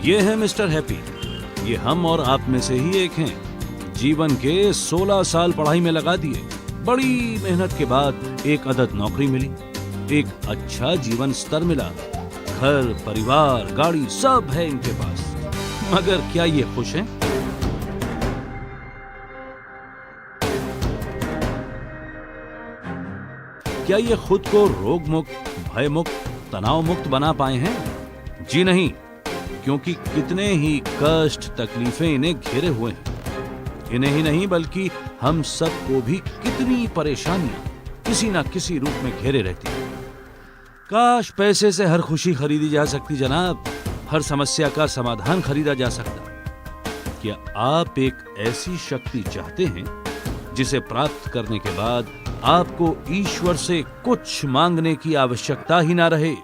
ये है mister happy. ये हम और आप में से ही एक हैं। जीवन के 16 साल पढ़ाई में लगा दिए। बड़ी मेहनत के बाद एक अदद नौकरी मिली, एक अच्छा जीवन स्तर मिला, घर परिवार गाड़ी सब है इनके पास। मगर क्या ये खुश हैं? क्या ये खुद को रोग मुक्त, भय मुक्त, तनाव मुक्त बना पाए हैं? जी नहीं, क्योंकि कितने ही कष्ट तकलीफें इन्हें घेरे हुए हैं। इन्हें ही नहीं बल्कि हम सबको भी कितनी परेशानियां किसी ना किसी रूप में घेरे रहती हैं। काश पैसे से हर खुशी खरीदी जा सकती जनाब, हर समस्या का समाधान खरीदा जा सकता। क्या आप एक ऐसी शक्ति चाहते हैं जिसे प्राप्त करने के बाद आपको ईश्वर से कुछ मांगने की आवश्यकता ही ना रहे?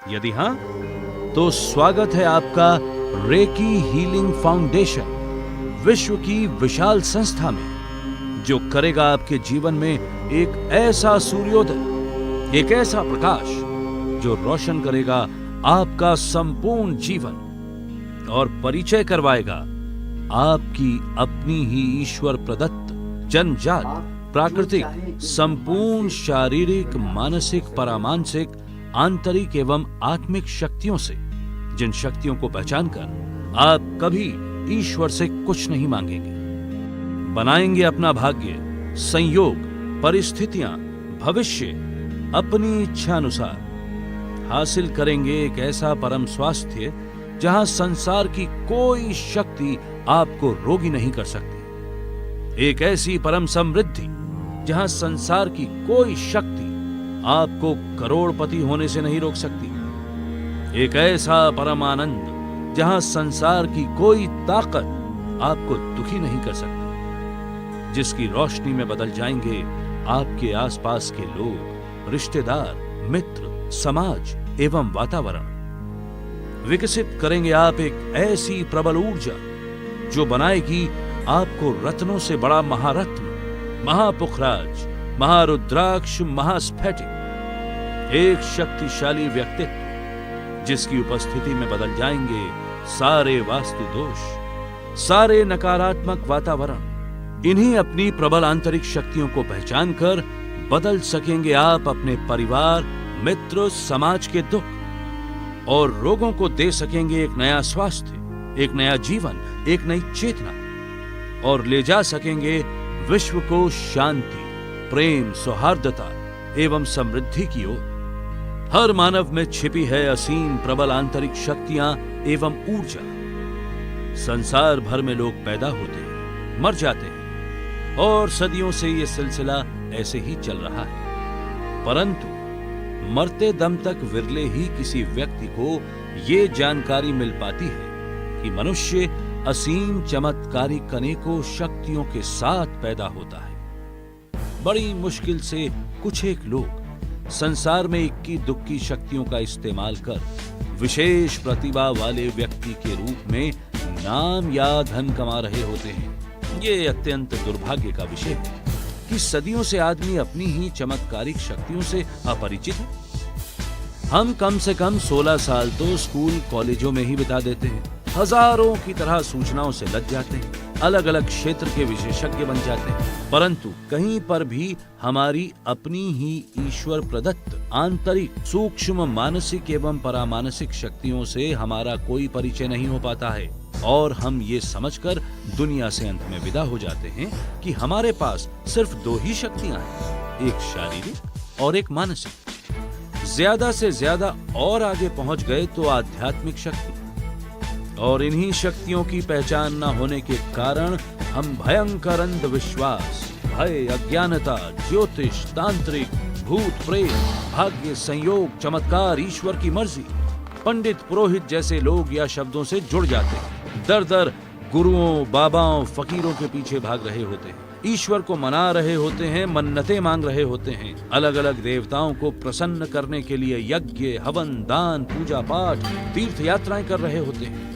यदि हां, तो स्वागत है आपका रेकी हीलिंग फाउंडेशन विश्व की विशाल संस्था में, जो करेगा आपके जीवन में एक ऐसा सूर्योदय, एक ऐसा प्रकाश जो रोशन करेगा आपका संपूर्ण जीवन और परिचय करवाएगा आपकी अपनी ही ईश्वर प्रदत्त जन्मजात प्राकृतिक संपूर्ण शारीरिक, मानसिक, परामानसिक, आंतरिक एवं आत्मिक शक्तियों से, जिन शक्तियों को पहचानकर आप कभी ईश्वर से कुछ नहीं मांगेंगे। बनाएंगे अपना भाग्य, संयोग, परिस्थितियां, भविष्य अपनी इच्छा अनुसार। हासिल करेंगे एक ऐसा परम स्वास्थ्य जहां संसार की कोई शक्ति आपको रोगी नहीं कर सकती। एक ऐसी परम समृद्धि जहां संसार की कोई शक्ति आपको करोड़पति होने से नहीं रोक सकती। एक ऐसा परम आनंद जहां संसार की कोई ताकत आपको दुखी नहीं कर सकती, जिसकी रोशनी में बदल जाएंगे आपके आसपास के लोग, रिश्तेदार, मित्र, समाज एवं वातावरण। विकसित करेंगे आप एक ऐसी प्रबल ऊर्जा जो बनाएगी आपको रत्नों से बड़ा महारत्न, महापुखराज, महारुद्राक्ष, महास्फटिक, एक शक्तिशाली व्यक्तित्व जिसकी उपस्थिति में बदल जाएंगे सारे वास्तु दोष, सारे नकारात्मक वातावरण। इन्हीं अपनी प्रबल आंतरिक शक्तियों को पहचान कर बदल सकेंगे आप अपने परिवार, मित्र, समाज के दुख और रोगों को दे सकेंगे एक नया स्वास्थ्य, एक नया जीवन, एक नई चेतना, और ले जा सकेंगे विश्व को शांति, प्रेम, सौहार्दता एवं समृद्धि की ओर। हर मानव में छिपी है असीम प्रबल आंतरिक शक्तियां एवं ऊर्जा। संसार भर में लोग पैदा होते हैं, मर जाते हैं और सदियों से यह सिलसिला ऐसे ही चल रहा है, परंतु मरते दम तक विरले ही किसी व्यक्ति को ये जानकारी मिल पाती है कि मनुष्य असीम चमत्कारिक अनेकों शक्तियों के साथ पैदा होता है। बड़ी मुश्किल से कुछ एक लोग संसार में इक्की दुक्की शक्तियों का इस्तेमाल कर विशेष प्रतिभा वाले व्यक्ति के रूप में नाम या धन कमा रहे होते हैं। ये अत्यंत दुर्भाग्य का विषय है कि सदियों से आदमी अपनी ही चमत्कारिक शक्तियों से अपरिचित है। हम कम से कम 16 साल तो स्कूल कॉलेजों में ही बिता देते हैं, हजारों की तरह सूचनाओं से लद जाते हैं, अलग अलग क्षेत्र के विशेषज्ञ बन जाते हैं, परंतु कहीं पर भी हमारी अपनी ही ईश्वर प्रदत्त आंतरिक सूक्ष्म मानसिक एवं परामानसिक शक्तियों से हमारा कोई परिचय नहीं हो पाता है, और हम ये समझकर दुनिया से अंत में विदा हो जाते हैं कि हमारे पास सिर्फ दो ही शक्तियां हैं, एक शारीरिक और एक मानसिक। ज्यादा से ज्यादा और आगे पहुंच गए तो आध्यात्मिक शक्ति, और इन्हीं शक्तियों की पहचान न होने के कारण हम भयंकर अंधविश्वास, भय, अज्ञानता, ज्योतिष, तांत्रिक, भूत प्रेत, भाग्य, संयोग, चमत्कार, ईश्वर की मर्जी, पंडित, पुरोहित जैसे लोग या शब्दों से जुड़ जाते हैं। दर दर गुरुओं, बाबाओं, फकीरों के पीछे भाग रहे होते हैं, ईश्वर को मना रहे होते हैं, मन्नतें मांग रहे होते हैं, अलग अलग देवताओं को प्रसन्न करने के लिए यज्ञ, हवन, दान, पूजा पाठ, तीर्थ यात्राएं कर रहे होते हैं।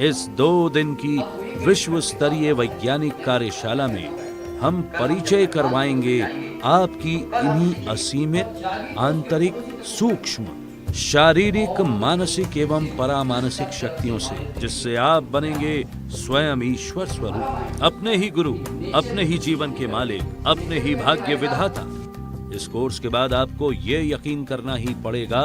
इस 2 दिन की विश्व स्तरीय वैज्ञानिक कार्यशाला में हम परिचय करवाएंगे आपकी इन्हीं असीमित आंतरिक सूक्ष्म शारीरिक, मानसिक एवं परामानसिक शक्तियों से, जिससे आप बनेंगे स्वयं ईश्वर स्वरूप, अपने ही गुरु, अपने ही जीवन के मालिक, अपने ही भाग्य विधाता। इस कोर्स के बाद आपको ये यकीन करना ही पड़ेगा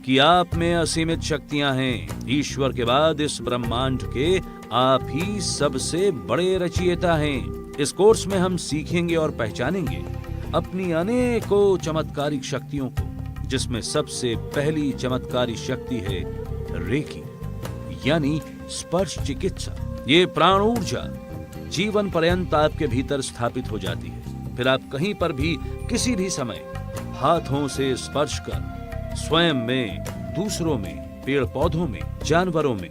कि आप में असीमित शक्तियां हैं। ईश्वर के बाद इस ब्रह्मांड के आप ही सबसे बड़े रचयिता हैं। इस कोर्स में हम सीखेंगे और पहचानेंगे अपनी अनेकों चमत्कारिक शक्तियों को, जिसमें सबसे पहली चमत्कारी शक्ति है रेकी, यानी स्पर्श चिकित्सा। ये प्राण ऊर्जा जीवन पर्यंत आपके भीतर स्थापित हो जाती है। फिर आप कहीं पर भी किसी भी समय हाथों से स्पर्श कर स्वयं में, दूसरों में, पेड़ पौधों में, जानवरों में,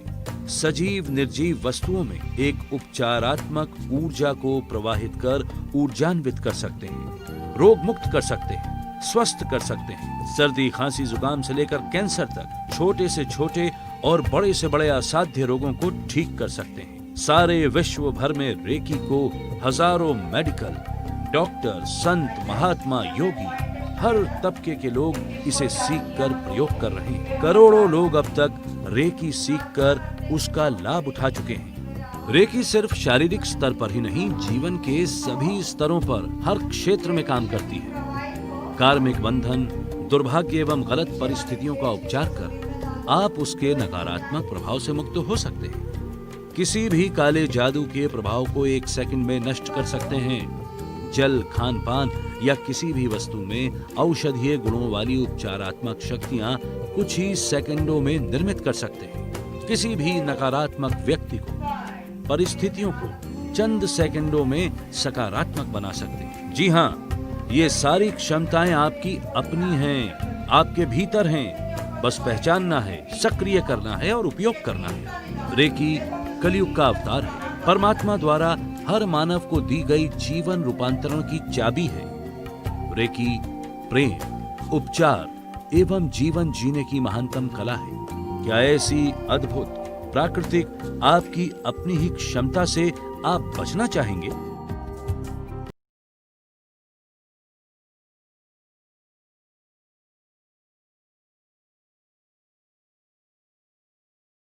सजीव निर्जीव वस्तुओं में एक उपचारात्मक ऊर्जा को प्रवाहित कर ऊर्जान्वित कर सकते हैं, रोग मुक्त कर सकते हैं, स्वस्थ कर सकते हैं। सर्दी, खांसी, जुकाम से लेकर कैंसर तक छोटे से छोटे और बड़े से बड़े असाध्य रोगों को ठीक कर सकते हैं। सारे विश्व भर में रेकी को हजारों मेडिकल, डॉक्टर, संत, महात्मा, योगी, हर तबके के लोग इसे सीखकर प्रयोग कर रहे हैं। करोड़ों लोग अब तक रेकी सीखकर उसका लाभ उठा चुके हैं। रेकी सिर्फ शारीरिक स्तर पर ही नहीं, जीवन के सभी स्तरों पर, हर क्षेत्र में काम करती है। कार्मिक बंधन, दुर्भाग्य एवं गलत परिस्थितियों का उपचार कर आप उसके नकारात्मक प्रभाव से मुक्त हो सकते हैं। किसी भी काले जादू के प्रभाव को 1 सेकंड में नष्ट कर सकते हैं। जल, खान पान या किसी भी वस्तु में औषधीय गुणों वाली उपचारात्मक शक्तियां कुछ ही सेकंडों में निर्मित कर सकते हैं। किसी भी नकारात्मक व्यक्ति को, परिस्थितियों को चंद सेकंडों में सकारात्मक बना सकते हैं। जी हाँ, ये सारी क्षमताएं आपकी अपनी हैं, आपके भीतर हैं। बस पहचानना है, सक्रिय करना है और उपयोग करना है। रेकी कलयुग का अवतार है, परमात्मा द्वारा हर मानव को दी गई जीवन रूपांतरण की चाबी है। रेकी प्रेम, उपचार एवं जीवन जीने की महानतम कला है। क्या ऐसी अद्भुत प्राकृतिक आपकी अपनी ही क्षमता से आप बचना चाहेंगे?